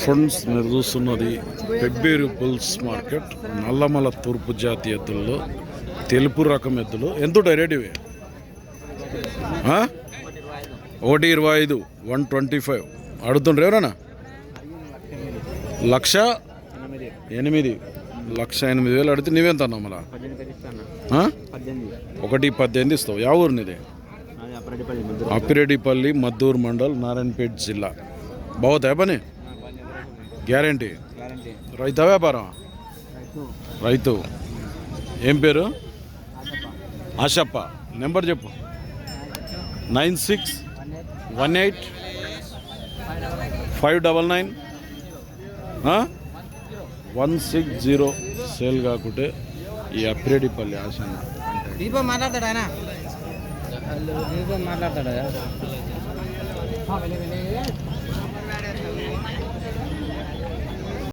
Friends మీరు చూస్తున్నది Pebbair bulls market. Nallamala తూర్పు జాతి ఎద్దుల్లో తెలుపు రకం ఎద్దులు ఎంత ఉంటాయి రేటు ఇవి? 125, 125 అడుగుతుండ్రు ఎవరన్నా? 1,08,000 అడిగితే నువ్వెంత అన్నావు? మళ్ళా 1,18 ఇస్తావు. యా ఊరు నీది? అప్పిరెడ్డిపల్లి, మద్దూరు మండల్, నారాయణపేట జిల్లా. బాగుతాయా పని? గ్యారంటీ. రైతా వ్యాపారం? రైతు. ఏం పేరు? ఆశప్ప. నెంబర్ చెప్పు. 9618 599 160. సేల్ కాకుంటే ఈ అప్పిరెడ్డిపల్లి ఆశన్న మాట్లాడతాడు ఆయన. మాట్లాడతాడు